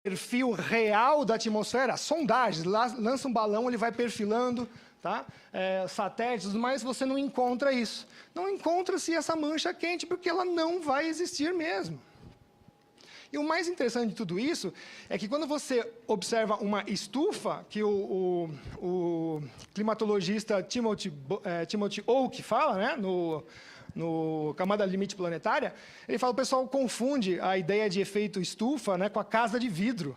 perfil real da atmosfera, sondagens, lança um balão, ele vai perfilando, tá? Satélites, mas você não encontra isso. Não encontra-se essa mancha quente, porque ela não vai existir mesmo. E o mais interessante de tudo isso é que quando você observa uma estufa, que o climatologista Timothy Oake fala, né, no Camada Limite Planetária, ele fala que o pessoal confunde a ideia de efeito estufa, né, com a casa de vidro.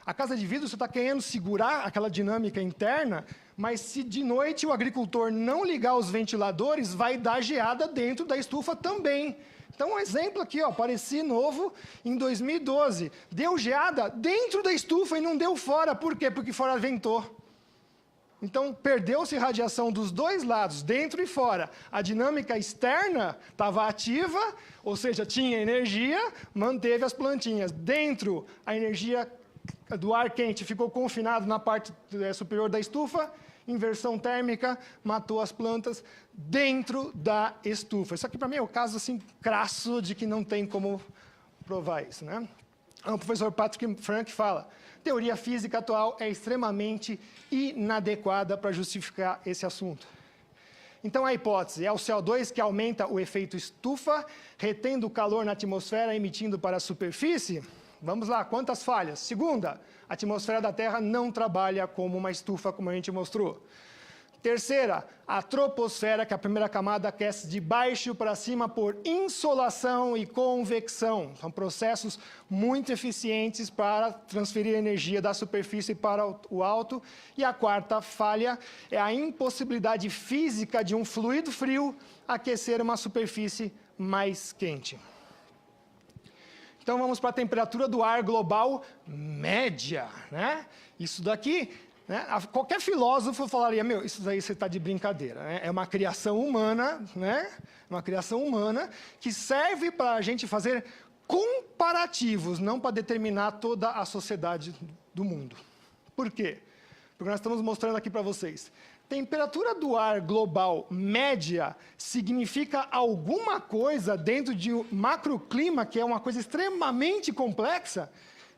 A casa de vidro, você está querendo segurar aquela dinâmica interna, mas se de noite o agricultor não ligar os ventiladores, vai dar geada dentro da estufa também. Então, um exemplo aqui, ó, Pareci Novo, em 2012. Deu geada dentro da estufa e não deu fora. Por quê? Porque fora ventou. Então, perdeu-se radiação dos dois lados, dentro e fora. A dinâmica externa estava ativa, ou seja, tinha energia, manteve as plantinhas. Dentro, a energia do ar quente ficou confinado na parte superior da estufa, inversão térmica, matou as plantas dentro da estufa. Isso aqui, para mim, é o caso assim, crasso de que não tem como provar isso, né? O professor Patrick Frank fala, teoria física atual é extremamente inadequada para justificar esse assunto. Então, a hipótese é o CO2 que aumenta o efeito estufa, retendo o calor na atmosfera, emitindo para a superfície. Vamos lá, quantas falhas? Segunda, a atmosfera da Terra não trabalha como uma estufa, como a gente mostrou. Terceira, a troposfera, que é a primeira camada, aquece de baixo para cima por insolação e convecção. São processos muito eficientes para transferir energia da superfície para o alto. E a quarta falha é a impossibilidade física de um fluido frio aquecer uma superfície mais quente. Então, vamos para a temperatura do ar global média, né? Isso daqui, né? Qualquer filósofo falaria, meu, isso daí você está de brincadeira, né? É uma criação humana, né? Uma criação humana que serve para a gente fazer comparativos, não para determinar toda a sociedade do mundo. Por quê? Porque nós estamos mostrando aqui para vocês. Temperatura do ar global média significa alguma coisa dentro de um macroclima, que é uma coisa extremamente complexa.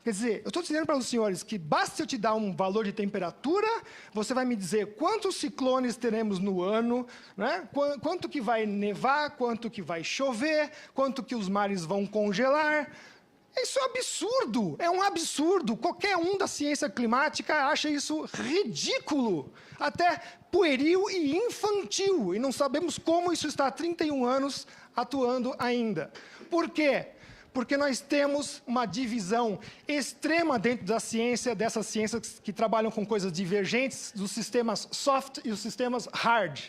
Quer dizer, eu estou dizendo para os senhores que basta eu te dar um valor de temperatura, você vai me dizer quantos ciclones teremos no ano, né? Quanto que vai nevar, quanto que vai chover, quanto que os mares vão congelar. Isso é um absurdo, é um absurdo. Qualquer um da ciência climática acha isso ridículo, até pueril e infantil. E não sabemos como isso está há 31 anos atuando ainda. Por quê? Porque nós temos uma divisão extrema dentro da ciência, dessas ciências que trabalham com coisas divergentes, dos sistemas soft e os sistemas hard.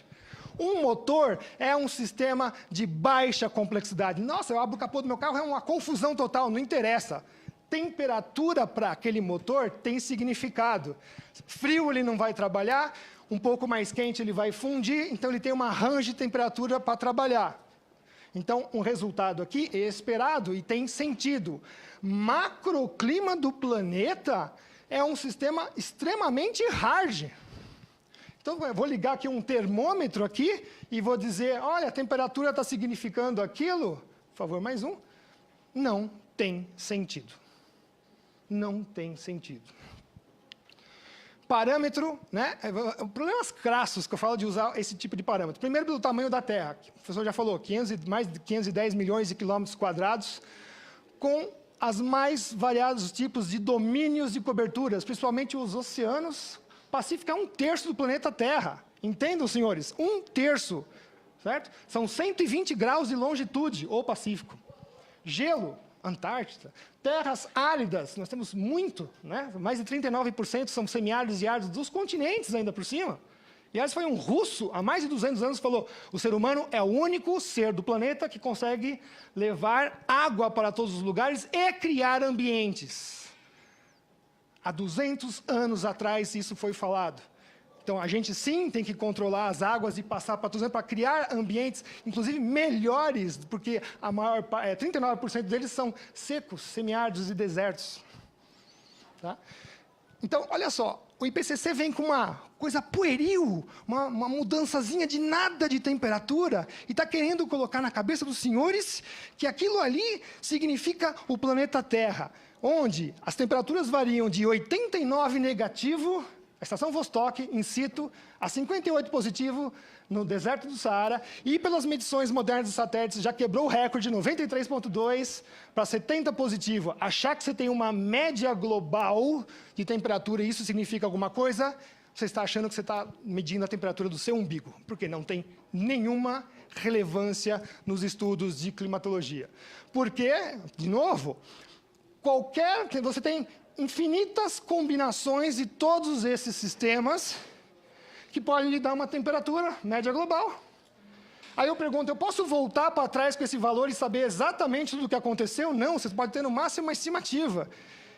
Um motor é um sistema de baixa complexidade. Nossa, eu abro o capô do meu carro, é uma confusão total, não interessa. Temperatura para aquele motor tem significado. Frio ele não vai trabalhar, um pouco mais quente ele vai fundir, então ele tem uma range de temperatura para trabalhar. Então, um resultado aqui é esperado e tem sentido. Macroclima do planeta é um sistema extremamente hard. Então, eu vou ligar aqui um termômetro aqui e vou dizer, olha, a temperatura está significando aquilo. Por favor, mais um. Não tem sentido. Não tem sentido. Parâmetro, né? Problemas crassos que eu falo de usar esse tipo de parâmetro. Primeiro, pelo tamanho da Terra. O professor já falou, mais de 510 milhões de quilômetros quadrados, com as mais variados tipos de domínios de coberturas, principalmente os oceanos. O Pacífico é 1/3 do planeta Terra. Entendam, senhores? 1/3, certo? São 120 graus de longitude, o Pacífico. Gelo, Antártida. Terras áridas, nós temos muito, né? Mais de 39% são semiáridos e áridos dos continentes ainda por cima. E aliás, foi um russo, há mais de 200 anos, falou, o ser humano é o único ser do planeta que consegue levar água para todos os lugares e criar ambientes. Há 200 anos atrás isso foi falado. Então, a gente sim tem que controlar as águas e passar para criar ambientes, inclusive melhores, porque 39% deles são secos, semiáridos e desertos. Tá? Então, olha só, o IPCC vem com uma coisa pueril, uma mudançazinha de nada de temperatura, e está querendo colocar na cabeça dos senhores que aquilo ali significa o planeta Terra, onde as temperaturas variam de 89 negativo, a estação Vostok, in situ, a 58 positivo, no deserto do Saara, e pelas medições modernas de satélites já quebrou o recorde de 93,2 para 70 positivo. Achar que você tem uma média global de temperatura e isso significa alguma coisa, você está achando que você está medindo a temperatura do seu umbigo, porque não tem nenhuma relevância nos estudos de climatologia. Porque, de novo, você tem infinitas combinações de todos esses sistemas que podem lhe dar uma temperatura média global. Aí eu pergunto, eu posso voltar para trás com esse valor e saber exatamente tudo o que aconteceu? Não, você pode ter no máximo uma estimativa.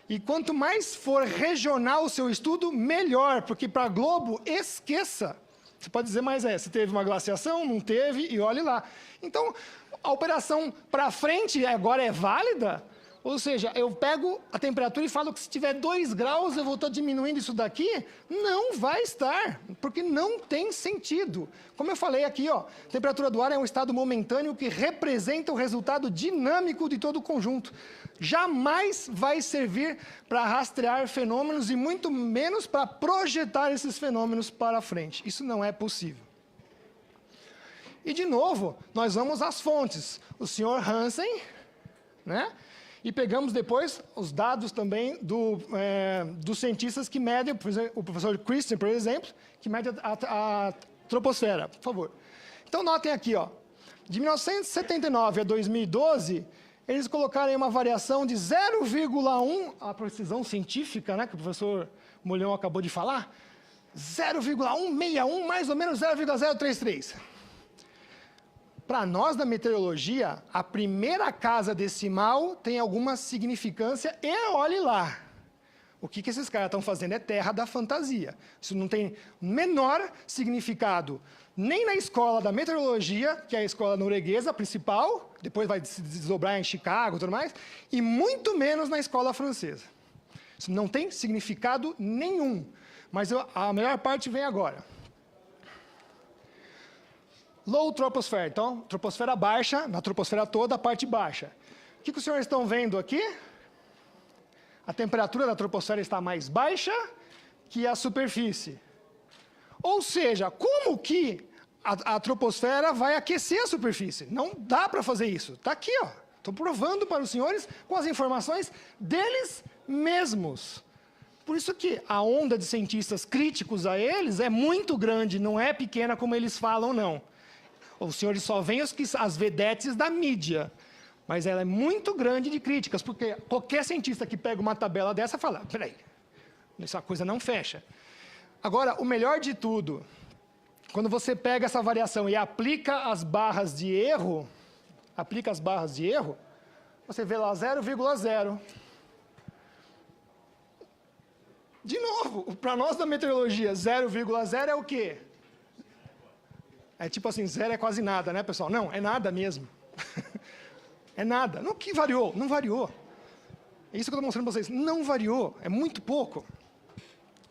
E quanto mais for regional o seu estudo, melhor, porque para globo, esqueça. Você pode dizer, mas se teve uma glaciação, não teve, e olhe lá. Então, a operação para frente agora é válida? Ou seja, eu pego a temperatura e falo que se tiver 2 graus, eu vou estar diminuindo isso daqui? Não vai estar, porque não tem sentido. Como eu falei aqui, a temperatura do ar é um estado momentâneo que representa o resultado dinâmico de todo o conjunto. Jamais vai servir para rastrear fenômenos e muito menos para projetar esses fenômenos para frente. Isso não é possível. E, de novo, nós vamos às fontes. O senhor Hansen, né? E pegamos depois os dados também dos cientistas que medem, o professor Christian, por exemplo, que mede a troposfera, por favor. Então, notem aqui, de 1979 a 2012, eles colocaram aí uma variação de 0,1, a precisão científica, né, que o professor Molhão acabou de falar, 0,161, mais ou menos 0,033. Para nós da meteorologia, a primeira casa decimal tem alguma significância e olhe lá. O que esses caras estão fazendo é terra da fantasia. Isso não tem menor significado nem na escola da meteorologia, que é a escola norueguesa principal, depois vai se desdobrar em Chicago e tudo mais, e muito menos na escola francesa. Isso não tem significado nenhum. Mas a melhor parte vem agora. Low troposfera, então, troposfera baixa, na troposfera toda, a parte baixa. O que os senhores estão vendo aqui? A temperatura da troposfera está mais baixa que a superfície. Ou seja, como que a troposfera vai aquecer a superfície? Não dá para fazer isso. Está aqui, estou provando para os senhores com as informações deles mesmos. Por isso que a onda de cientistas críticos a eles é muito grande, não é pequena como eles falam, não. Os senhores só veem as vedetes da mídia, mas ela é muito grande de críticas, porque qualquer cientista que pega uma tabela dessa fala, peraí, essa coisa não fecha. Agora, o melhor de tudo, quando você pega essa variação e aplica as barras de erro, você vê lá 0,0. De novo, para nós da meteorologia, 0,0 é o quê? É tipo assim, 0 é quase nada, né, pessoal? Não, é nada mesmo. É nada. Não que variou, não variou. É isso que eu estou mostrando para vocês. Não variou, é muito pouco.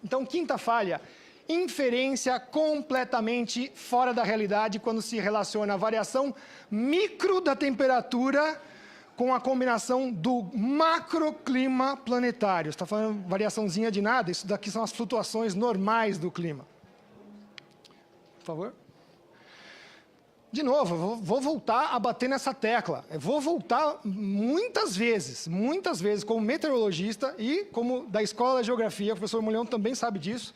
Então, quinta falha, inferência completamente fora da realidade quando se relaciona a variação micro da temperatura com a combinação do macroclima planetário. Você está falando variaçãozinha de nada? Isso daqui são as flutuações normais do clima. Por favor. De novo, vou voltar a bater nessa tecla. Eu vou voltar muitas vezes, como meteorologista e como da Escola de Geografia, o professor Molhão também sabe disso.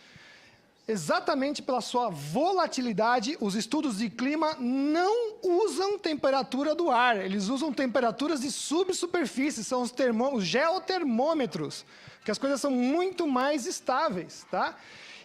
Exatamente pela sua volatilidade, os estudos de clima não usam temperatura do ar, eles usam temperaturas de subsuperfície, são os geotermômetros, que as coisas são muito mais estáveis, tá?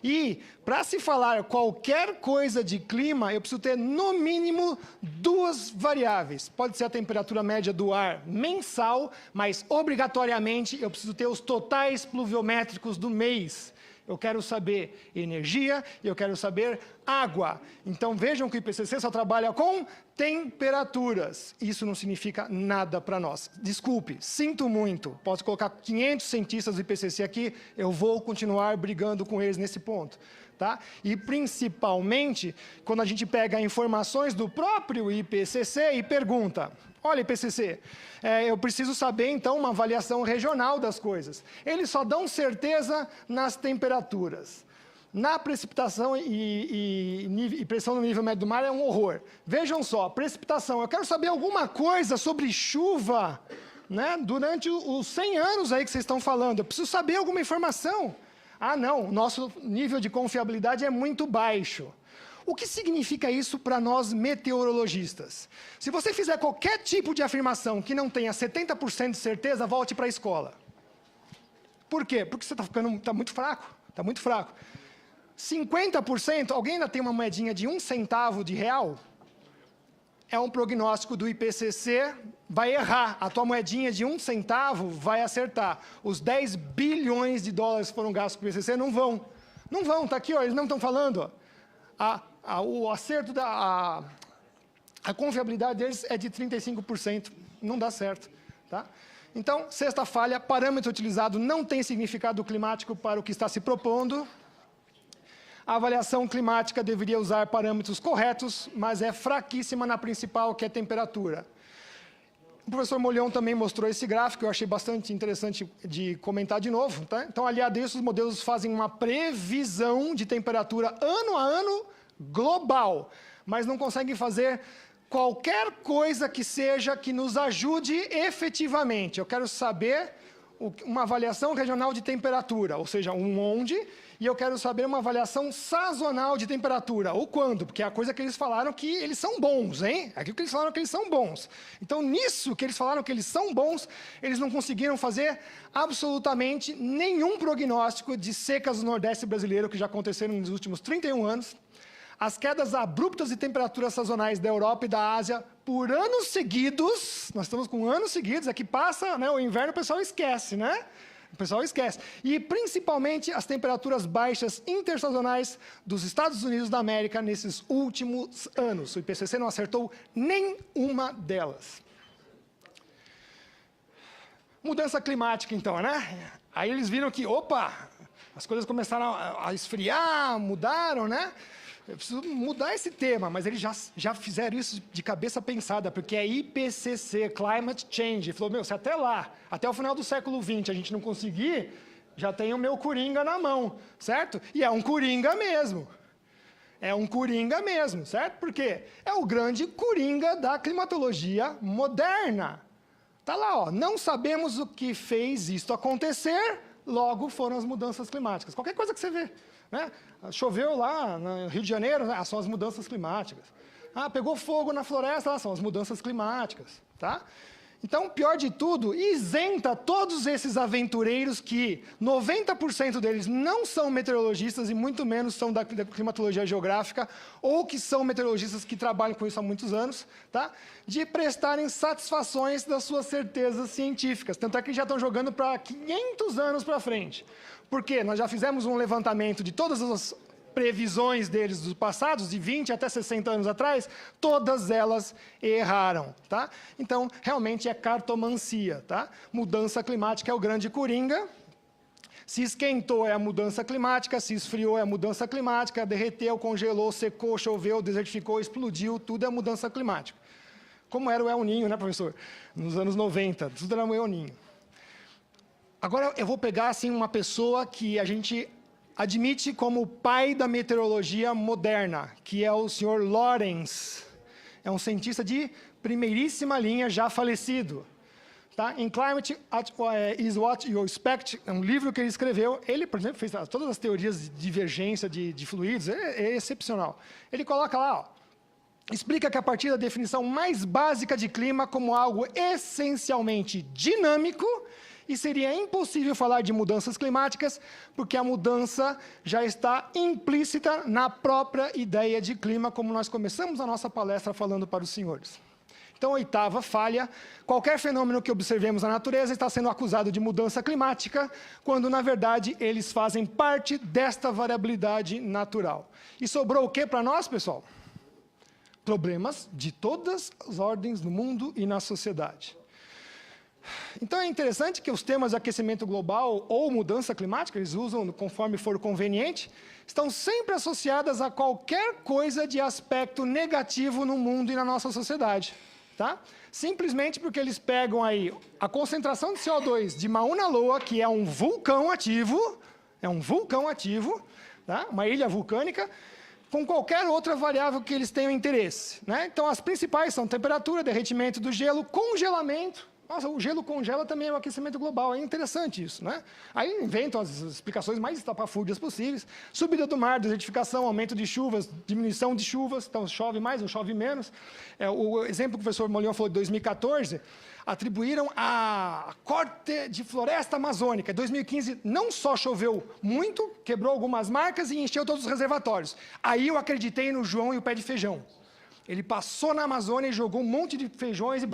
E, para se falar qualquer coisa de clima, eu preciso ter, no mínimo, 2 variáveis. Pode ser a temperatura média do ar mensal, mas, obrigatoriamente, eu preciso ter os totais pluviométricos do mês. eu quero saber energia e eu quero saber água. Então, vejam que o IPCC só trabalha com temperaturas. Isso não significa nada para nós. Desculpe, sinto muito. Posso colocar 500 cientistas do IPCC aqui, eu vou continuar brigando com eles nesse ponto. Tá? E, principalmente, quando a gente pega informações do próprio IPCC e pergunta, olha, IPCC, eu preciso saber, então, uma avaliação regional das coisas. Eles só dão certeza nas temperaturas. Na precipitação e pressão no nível médio do mar é um horror. Vejam só, precipitação, eu quero saber alguma coisa sobre chuva, né, durante os 100 anos aí que vocês estão falando. Eu preciso saber alguma informação. Ah, não, nosso nível de confiabilidade é muito baixo. O que significa isso para nós meteorologistas? Se você fizer qualquer tipo de afirmação que não tenha 70% de certeza, volte para a escola. Por quê? Porque você está muito fraco. Está muito fraco. 50%, alguém ainda tem uma moedinha de 1 centavo de real? É um prognóstico do IPCC, vai errar. A tua moedinha de 1 centavo vai acertar. Os 10 bilhões de dólares que foram gastos com o IPCC não vão. Não vão, está aqui, ó, eles não estão falando. Ó. O acerto, a confiabilidade deles é de 35%. Não dá certo. Tá? Então, sexta falha, parâmetro utilizado não tem significado climático para o que está se propondo. A avaliação climática deveria usar parâmetros corretos, mas é fraquíssima na principal, que é a temperatura. O professor Molhão também mostrou esse gráfico, eu achei bastante interessante de comentar de novo. Tá? Então, aliado a isso, os modelos fazem uma previsão de temperatura ano a ano global, mas não conseguem fazer qualquer coisa que seja que nos ajude efetivamente. Eu quero saber uma avaliação regional de temperatura, ou seja, um onde, e eu quero saber uma avaliação sazonal de temperatura, ou quando, porque é a coisa que eles falaram que eles são bons, hein? É aquilo que eles falaram que eles são bons. Então, nisso que eles falaram que eles são bons, eles não conseguiram fazer absolutamente nenhum prognóstico de secas no Nordeste brasileiro, que já aconteceram nos últimos 31 anos, as quedas abruptas de temperaturas sazonais da Europa e da Ásia por anos seguidos, nós estamos com anos seguidos, aqui passa, né, o inverno o pessoal esquece, né? O pessoal esquece. E, principalmente, as temperaturas baixas intersazonais dos Estados Unidos da América nesses últimos anos. O IPCC não acertou nenhuma delas. Mudança climática, então, né? Aí eles viram que, opa, as coisas começaram a esfriar, mudaram, né? Eu preciso mudar esse tema, mas eles já fizeram isso de cabeça pensada, porque é IPCC, Climate Change. Ele falou, meu, se até lá, até o final do século XX, a gente não conseguir, já tem o meu coringa na mão, certo? E é um coringa mesmo. É um coringa mesmo, certo? Porque é o grande coringa da climatologia moderna. Está lá, ó, não sabemos o que fez isto acontecer, logo foram as mudanças climáticas. Qualquer coisa que você vê. Né? Choveu lá no Rio de Janeiro, né? São as mudanças climáticas. Pegou fogo na floresta, são as mudanças climáticas. Tá? Então, pior de tudo, isenta todos esses aventureiros que 90% deles não são meteorologistas e muito menos são da climatologia geográfica ou que são meteorologistas que trabalham com isso há muitos anos, tá? De prestarem satisfações das suas certezas científicas. Tanto é que já estão jogando para 500 anos para frente. Por quê? Nós já fizemos um levantamento de todas as previsões deles dos passados, de 20 até 60 anos atrás, todas elas erraram. Tá? Então, realmente é cartomancia. Tá? Mudança climática é o grande coringa. Se esquentou é a mudança climática, se esfriou é a mudança climática, derreteu, congelou, secou, choveu, desertificou, explodiu, tudo é mudança climática. Como era o El Niño, né, professor? Nos anos 90, tudo era o El Niño. Agora, eu vou pegar assim, uma pessoa que a gente admite como o pai da meteorologia moderna, que é o Sr. Lorentz. É um cientista de primeiríssima linha, já falecido. Tá? In Climate is What You Expect, é um livro que ele escreveu. Ele, por exemplo, fez todas as teorias de divergência de fluidos, é excepcional. Ele coloca lá, ó, explica que a partir da definição mais básica de clima como algo essencialmente dinâmico, e seria impossível falar de mudanças climáticas, porque a mudança já está implícita na própria ideia de clima, como nós começamos a nossa palestra falando para os senhores. Então, oitava falha, qualquer fenômeno que observemos na natureza está sendo acusado de mudança climática, quando, na verdade, eles fazem parte desta variabilidade natural. E sobrou o que para nós, pessoal? Problemas de todas as ordens no mundo e na sociedade. Então, é interessante que os temas de aquecimento global ou mudança climática, eles usam conforme for conveniente, estão sempre associadas a qualquer coisa de aspecto negativo no mundo e na nossa sociedade. Tá? Simplesmente porque eles pegam aí a concentração de CO2 de Mauna Loa, que é um vulcão ativo, tá? Uma ilha vulcânica, com qualquer outra variável que eles tenham interesse. Né? Então, as principais são temperatura, derretimento do gelo, congelamento. Nossa, o gelo congela também é o aquecimento global, é interessante isso, né? Aí inventam as explicações mais estapafúrdias possíveis. Subida do mar, desertificação, aumento de chuvas, diminuição de chuvas, então chove mais ou chove menos. O exemplo que o professor Molhão falou de 2014, atribuíram a corte de floresta amazônica. Em 2015, não só choveu muito, quebrou algumas marcas e encheu todos os reservatórios. Aí eu acreditei no João e o pé de feijão. Ele passou na Amazônia e jogou um monte de feijões e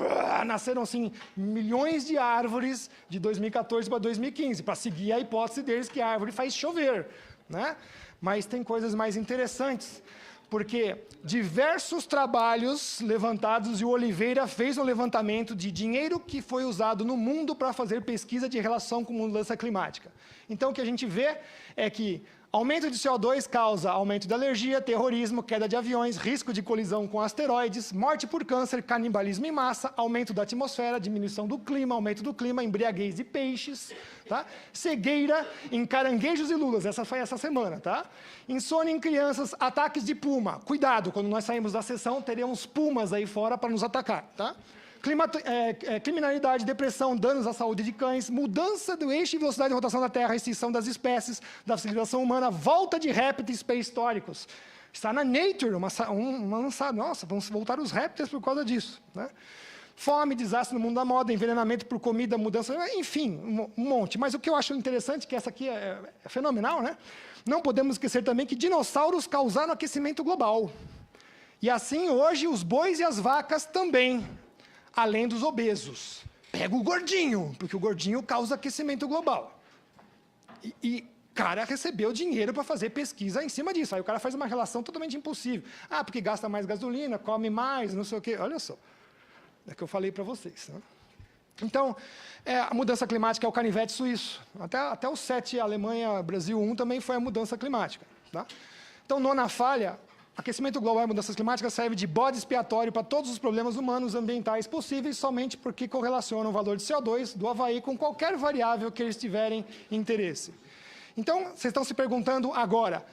nasceram, assim, milhões de árvores de 2014 para 2015, para seguir a hipótese deles que a árvore faz chover. Né? Mas tem coisas mais interessantes, porque diversos trabalhos levantados, e o Oliveira fez um levantamento de dinheiro que foi usado no mundo para fazer pesquisa de relação com mudança climática. Então, o que a gente vê é que aumento de CO2 causa aumento de alergia, terrorismo, queda de aviões, risco de colisão com asteroides, morte por câncer, canibalismo em massa, aumento da atmosfera, diminuição do clima, aumento do clima, embriaguez de peixes, tá? Cegueira em caranguejos e lulas, essa foi essa semana, tá? Insônia em crianças, ataques de puma. Cuidado, quando nós saímos da sessão, teremos pumas aí fora para nos atacar, tá? Criminalidade, depressão, danos à saúde de cães, mudança do eixo e velocidade de rotação da Terra, extinção das espécies, da civilização humana, volta de répteis pré-históricos. Está na Nature, uma lançada. Nossa, vão voltar os répteis por causa disso. Né? Fome, desastre no mundo da moda, envenenamento por comida, mudança, enfim, um monte. Mas o que eu acho interessante, que essa aqui é fenomenal, né? Não podemos esquecer também que dinossauros causaram aquecimento global. E assim, hoje, os bois e as vacas também. Além dos obesos. Pega o gordinho, porque o gordinho causa aquecimento global. E cara recebeu dinheiro para fazer pesquisa em cima disso. Aí o cara faz uma relação totalmente impossível. Ah, porque gasta mais gasolina, come mais, não sei o quê. Olha só. É que eu falei para vocês. Né? Então, a mudança climática é o canivete suíço. Até o 7, Alemanha, Brasil 1, também foi a mudança climática. Tá? Então, nona falha, aquecimento global e mudanças climáticas serve de bode expiatório para todos os problemas humanos ambientais possíveis, somente porque correlacionam o valor de CO2 do Havaí com qualquer variável que eles tiverem interesse. Então, vocês estão se perguntando agora,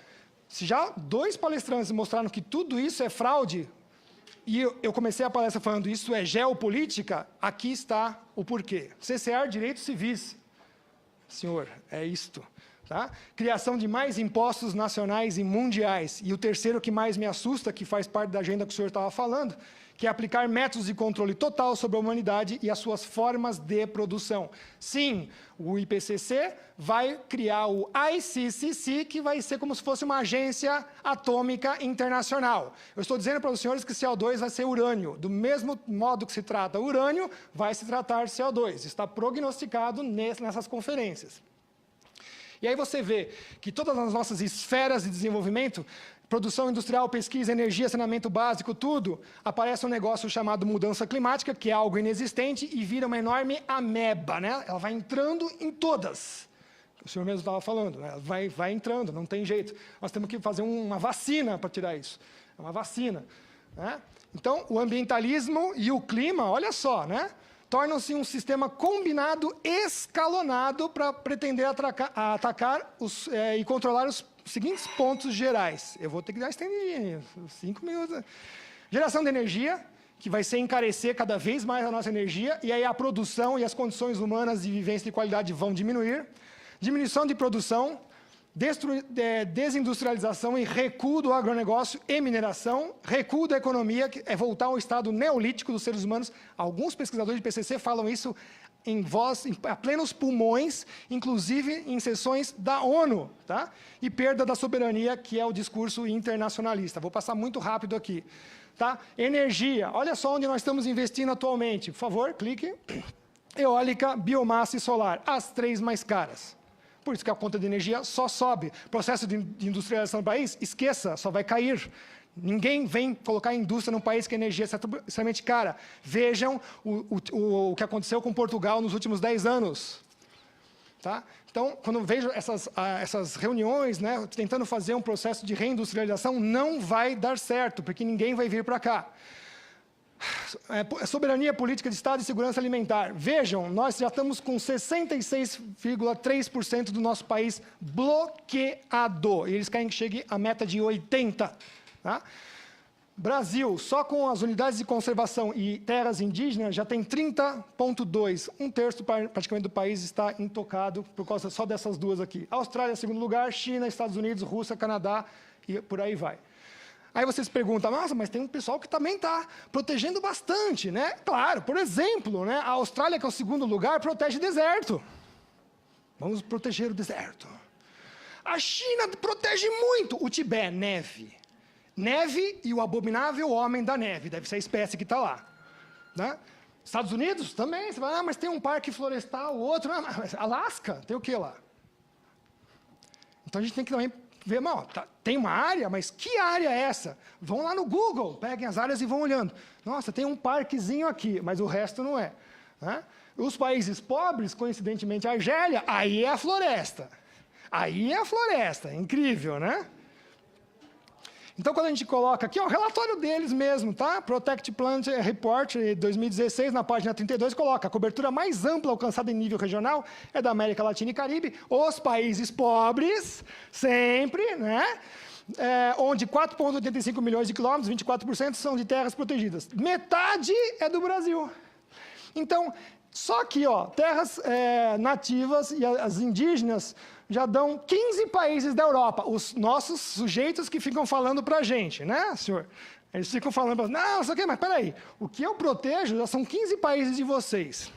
se já 2 palestrantes mostraram que tudo isso é fraude, e eu comecei a palestra falando isso é geopolítica, aqui está o porquê. CCR, direitos civis. Senhor, é isto. Tá? Criação de mais impostos nacionais e mundiais. E o terceiro que mais me assusta, que faz parte da agenda que o senhor estava falando, que é aplicar métodos de controle total sobre a humanidade e as suas formas de produção. Sim, o IPCC vai criar o ICCC, que vai ser como se fosse uma agência atômica internacional. Eu estou dizendo para os senhores que CO2 vai ser urânio. Do mesmo modo que se trata urânio, vai se tratar CO2. Está prognosticado nessas conferências. E aí você vê que todas as nossas esferas de desenvolvimento, produção industrial, pesquisa, energia, saneamento básico, tudo, aparece um negócio chamado mudança climática, que é algo inexistente, e vira uma enorme ameba, né? Ela vai entrando em todas. O senhor mesmo estava falando, né? Vai entrando, não tem jeito. Nós temos que fazer uma vacina para tirar isso. É uma vacina. Né? Então, o ambientalismo e o clima, olha só, né? Tornam-se um sistema combinado, escalonado, para pretender atacar e controlar os seguintes pontos gerais. Eu vou ter que dar estendidinha, 5 minutos. Geração de energia, que vai ser encarecer cada vez mais a nossa energia, e aí a produção e as condições humanas de vivência e qualidade vão diminuir. Diminuição de produção, desindustrialização e recuo do agronegócio e mineração, recuo da economia, que é voltar ao estado neolítico dos seres humanos. Alguns pesquisadores de PCC falam isso a plenos pulmões, inclusive em sessões da ONU, tá? E perda da soberania, que é o discurso internacionalista. Vou passar muito rápido aqui. Tá? Energia, olha só onde nós estamos investindo atualmente. Por favor, clique. Eólica, biomassa e solar, as 3 mais caras. Por isso que a conta de energia só sobe. Processo de industrialização do país, esqueça, só vai cair. Ninguém vem colocar indústria num país que a energia é extremamente cara. Vejam o que aconteceu com Portugal nos últimos 10 anos. Tá? Então, quando eu vejo essas reuniões, né, tentando fazer um processo de reindustrialização, não vai dar certo, porque ninguém vai vir para cá. Soberania política de Estado e segurança alimentar. Vejam, nós já estamos com 66,3% do nosso país bloqueado. E eles querem que chegue à meta de 80%. Tá? Brasil, só com as unidades de conservação e terras indígenas, já tem 30,2%. 1/3 praticamente do país está intocado por causa só dessas 2 aqui. Austrália, segundo lugar, China, Estados Unidos, Rússia, Canadá e por aí vai. Aí vocês perguntam, nossa, mas tem um pessoal que também está protegendo bastante, né? Claro, por exemplo, né, a Austrália, que é o segundo lugar, protege deserto. Vamos proteger o deserto. A China protege muito o Tibete, neve. Neve e o abominável homem da neve, deve ser a espécie que está lá. Né? Estados Unidos também, você vai, mas tem um parque florestal, outro, Alasca, tem o que lá? Então a gente tem que também ver, tem uma área, mas que área é essa? Vão lá no Google, peguem as áreas e vão olhando. Nossa, tem um parquezinho aqui, mas o resto não é. Né? Os países pobres, coincidentemente a Argélia, aí é a floresta. Aí é a floresta, incrível, né? Então, quando a gente coloca aqui, o relatório deles mesmo, tá? Protect Plant Report 2016, na página 32, coloca a cobertura mais ampla alcançada em nível regional é da América Latina e Caribe, os países pobres, sempre, né? Onde 4,85 milhões de quilômetros, 24% são de terras protegidas. Metade é do Brasil. Então, só que, terras nativas e as indígenas já dão 15 países da Europa, os nossos sujeitos que ficam falando para a gente, né, senhor? Eles ficam falando, não, isso aqui, mas peraí, o que eu protejo já são 15 países de vocês.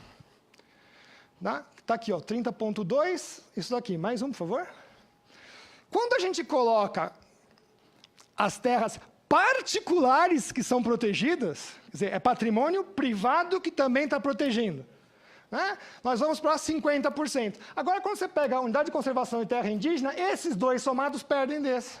Está aqui, 30,2, isso daqui, mais um, por favor. Quando a gente coloca as terras particulares que são protegidas, quer dizer, é patrimônio privado que também está protegendo. Né? Nós vamos para 50%. Agora, quando você pega a unidade de conservação e terra indígena, esses 2 somados perdem desse.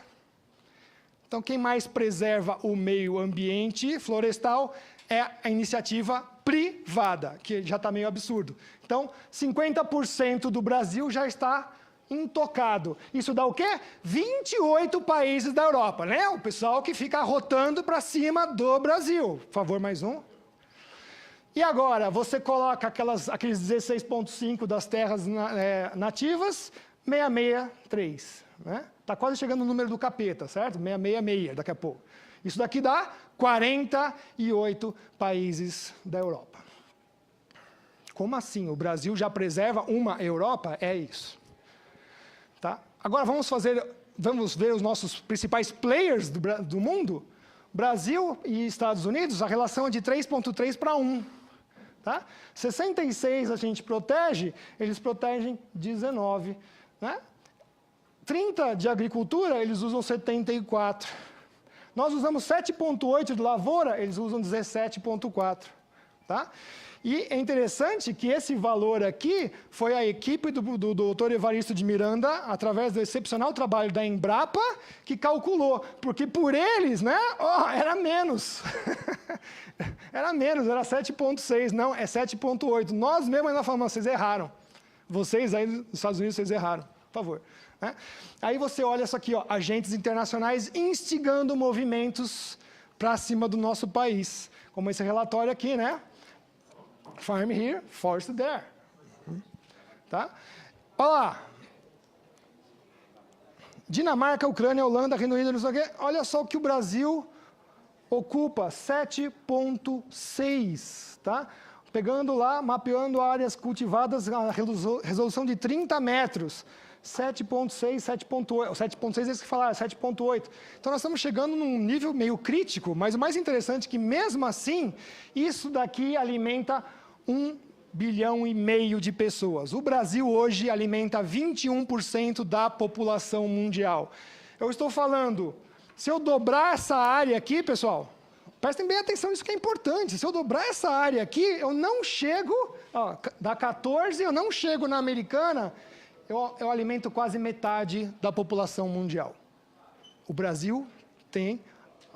Então, quem mais preserva o meio ambiente florestal é a iniciativa privada, que já está meio absurdo. Então, 50% do Brasil já está intocado. Isso dá o quê? 28 países da Europa, né? O pessoal que fica rotando para cima do Brasil. Por favor, mais um. E agora, você coloca aqueles 16,5 das terras nativas, 663. Né? Está quase chegando no número do capeta, certo? 666 daqui a pouco. Isso daqui dá 48 países da Europa. Como assim? O Brasil já preserva uma Europa? É isso. Tá? Agora vamos ver os nossos principais players do mundo. Brasil e Estados Unidos, a relação é de 3,3 para 1. Tá? 66 a gente protege, eles protegem 19. Né? 30 de agricultura, eles usam 74. Nós usamos 7,8 de lavoura, eles usam 17,4. Tá? E é interessante que esse valor aqui foi a equipe do doutor Evaristo de Miranda, através do excepcional trabalho da Embrapa, que calculou, porque por eles, né, era menos. Era menos, era 7,6, não, é 7,8. Nós mesmos ainda falamos, vocês erraram. Vocês aí nos Estados Unidos, vocês erraram, por favor. Né? Aí você olha isso aqui, agentes internacionais instigando movimentos para cima do nosso país. Como esse relatório aqui, né? Farm here, forest there. Tá? Olha lá. Dinamarca, Ucrânia, Holanda, Reino Unido, não sei o quê. Olha só o que o Brasil ocupa, 7,6. Tá? Pegando lá, mapeando áreas cultivadas, a resolução de 30 metros. 7,6, 7,8. 7,6 é isso que falaram, 7,8. Então, nós estamos chegando num nível meio crítico, mas o mais interessante é que, mesmo assim, isso daqui alimenta bilhão e meio de pessoas. O Brasil hoje alimenta 21% da população mundial. Eu estou falando, se eu dobrar essa área aqui, pessoal, prestem bem atenção, isso que é importante. Se eu dobrar essa área aqui, eu não chego, ó, da 14, eu não chego na americana, eu alimento quase metade da população mundial. O Brasil tem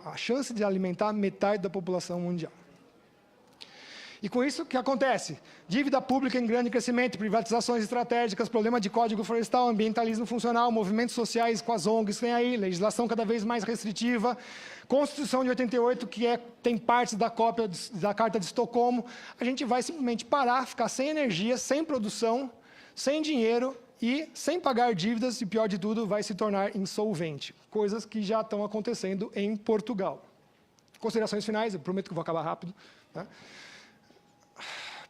a chance de alimentar metade da população mundial. E com isso, o que acontece? Dívida pública em grande crescimento, privatizações estratégicas, problema de código florestal, ambientalismo funcional, movimentos sociais com as ONGs, tem aí, legislação cada vez mais restritiva, Constituição de 88, que tem partes da cópia da Carta de Estocolmo. A gente vai simplesmente parar, ficar sem energia, sem produção, sem dinheiro e sem pagar dívidas, e pior de tudo, vai se tornar insolvente. Coisas que já estão acontecendo em Portugal. Considerações finais, eu prometo que vou acabar rápido, tá?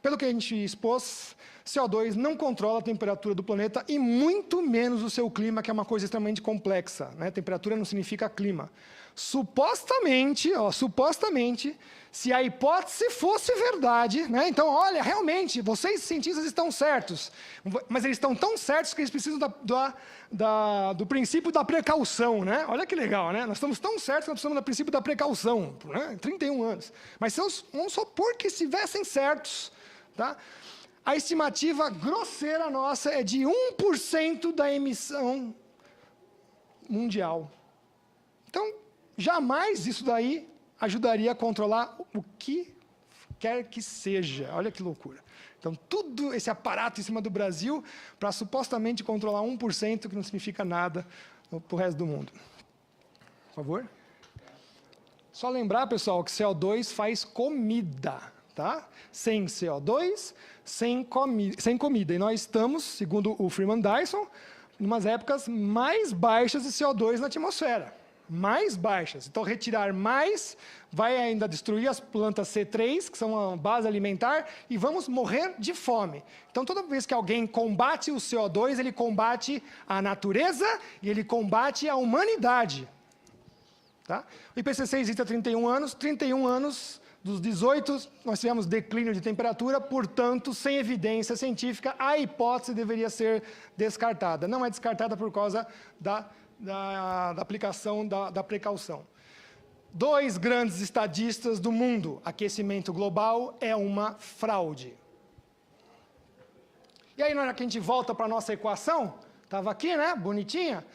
Pelo que a gente expôs, CO2 não controla a temperatura do planeta e muito menos o seu clima, que é uma coisa extremamente complexa, né? Temperatura não significa clima. Supostamente, se a hipótese fosse verdade, né? Então, olha, realmente, vocês cientistas estão certos, mas eles estão tão certos que eles precisam do princípio da precaução, né? Olha que legal, né? Nós estamos tão certos que nós precisamos do princípio da precaução, né? 31 anos. Mas vamos supor que estivessem certos, tá? A estimativa grosseira nossa é de 1% da emissão mundial. Então, jamais isso daí ajudaria a controlar o que quer que seja. Olha que loucura. Então, tudo esse aparato em cima do Brasil para supostamente controlar 1%, que não significa nada para o resto do mundo. Por favor. Só lembrar, pessoal, que CO2 faz comida, tá? Sem CO2, sem comida. E nós estamos, segundo o Freeman Dyson, em umas épocas mais baixas de CO2 na atmosfera. Mais baixas. Então, retirar mais vai ainda destruir as plantas C3, que são a base alimentar, e vamos morrer de fome. Então, toda vez que alguém combate o CO2, ele combate a natureza e ele combate a humanidade. Tá? O IPCC existe há 31 anos, dos 18, nós tivemos declínio de temperatura, portanto, sem evidência científica, a hipótese deveria ser descartada. Não é descartada por causa da aplicação da precaução. 2 grandes estadistas do mundo, aquecimento global é uma fraude. E aí, na hora que a gente volta para a nossa equação, estava aqui, né, bonitinha,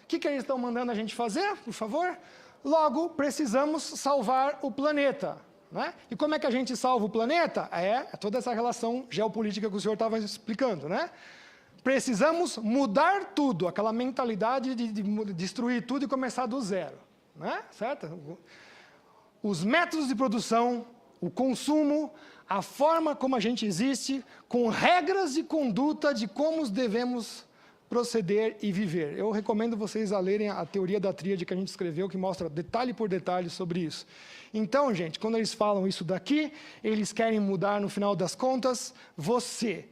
o que eles estão mandando a gente fazer, por favor? Logo, precisamos salvar o planeta. Né? E como é que a gente salva o planeta? É toda essa relação geopolítica que o senhor estava explicando, né? Precisamos mudar tudo, aquela mentalidade de destruir tudo e começar do zero, né? Certo? Os métodos de produção, o consumo, a forma como a gente existe, com regras de conduta de como devemos proceder e viver. Eu recomendo vocês a lerem a teoria da tríade que a gente escreveu, que mostra detalhe por detalhe sobre isso. Então, gente, quando eles falam isso daqui, eles querem mudar, no final das contas, você,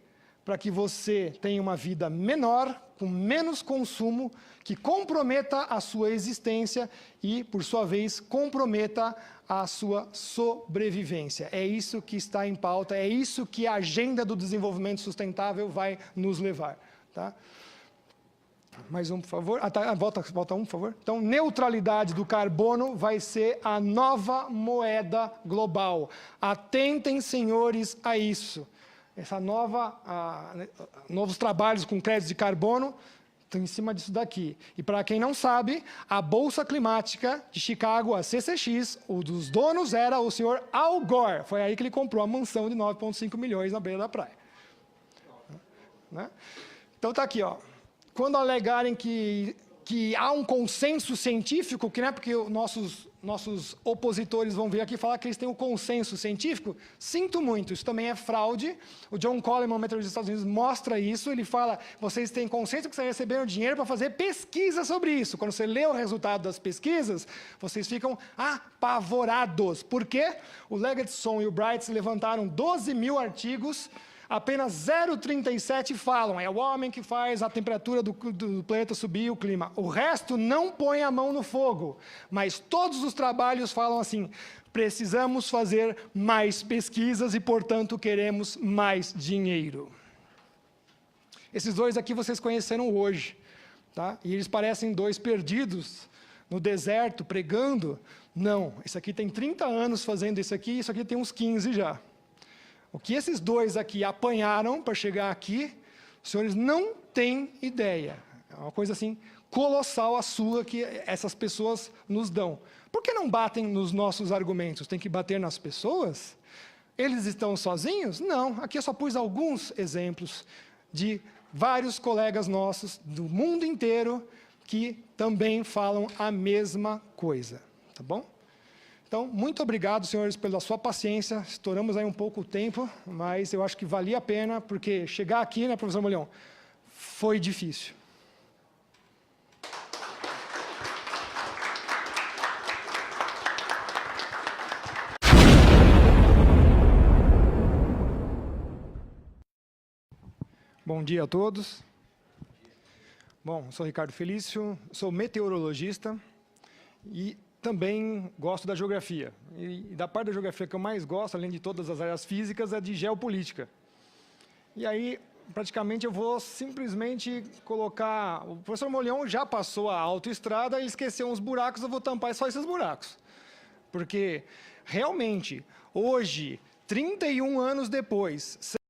para que você tenha uma vida menor, com menos consumo, que comprometa a sua existência e, por sua vez, comprometa a sua sobrevivência. É isso que está em pauta, é isso que a agenda do desenvolvimento sustentável vai nos levar. Tá? Mais um, por favor. Volta um, por favor. Então, neutralidade do carbono vai ser a nova moeda global. Atentem, senhores, a isso. Essa novos trabalhos com créditos de carbono estão em cima disso daqui. E, para quem não sabe, a Bolsa Climática de Chicago, a CCX, o dos donos era o senhor Al Gore. Foi aí que ele comprou a mansão de 9,5 milhões na beira da praia. Né? Então, está aqui, ó. Quando alegarem que há um consenso científico, que não é porque nossos opositores vão vir aqui falar que eles têm um consenso científico, sinto muito, isso também é fraude. O John Coleman, meteorologista dos Estados Unidos, mostra isso, ele fala, vocês têm consenso que vocês receberam dinheiro para fazer pesquisa sobre isso. Quando você lê o resultado das pesquisas, vocês ficam apavorados. Por quê? O Legetson e o Bright levantaram 12 mil artigos apenas 0,37 falam, é o homem que faz a temperatura do planeta subir, o clima. O resto não põe a mão no fogo, mas todos os trabalhos falam assim, precisamos fazer mais pesquisas e, portanto, queremos mais dinheiro. Esses dois aqui vocês conheceram hoje, tá? E eles parecem dois perdidos no deserto, pregando. Não, esse aqui tem 30 anos fazendo isso aqui tem uns 15 já. O que esses dois aqui apanharam para chegar aqui, os senhores não têm ideia. É uma coisa assim, colossal a sua que essas pessoas nos dão. Por que não batem nos nossos argumentos? Tem que bater nas pessoas? Eles estão sozinhos? Não, aqui eu só pus alguns exemplos de vários colegas nossos do mundo inteiro que também falam a mesma coisa, tá bom? Então, muito obrigado, senhores, pela sua paciência. Estouramos aí um pouco o tempo, mas eu acho que valia a pena, porque chegar aqui, né, professor Molhão, foi difícil. Bom dia a todos. Bom, sou Ricardo Felício, sou meteorologista e também gosto da geografia. E da parte da geografia que eu mais gosto, além de todas as áreas físicas, é de geopolítica. E aí, praticamente, eu vou simplesmente colocar... O professor Molhão já passou a autoestrada e esqueceu uns buracos, eu vou tampar só esses buracos. Porque, realmente, hoje, 31 anos depois...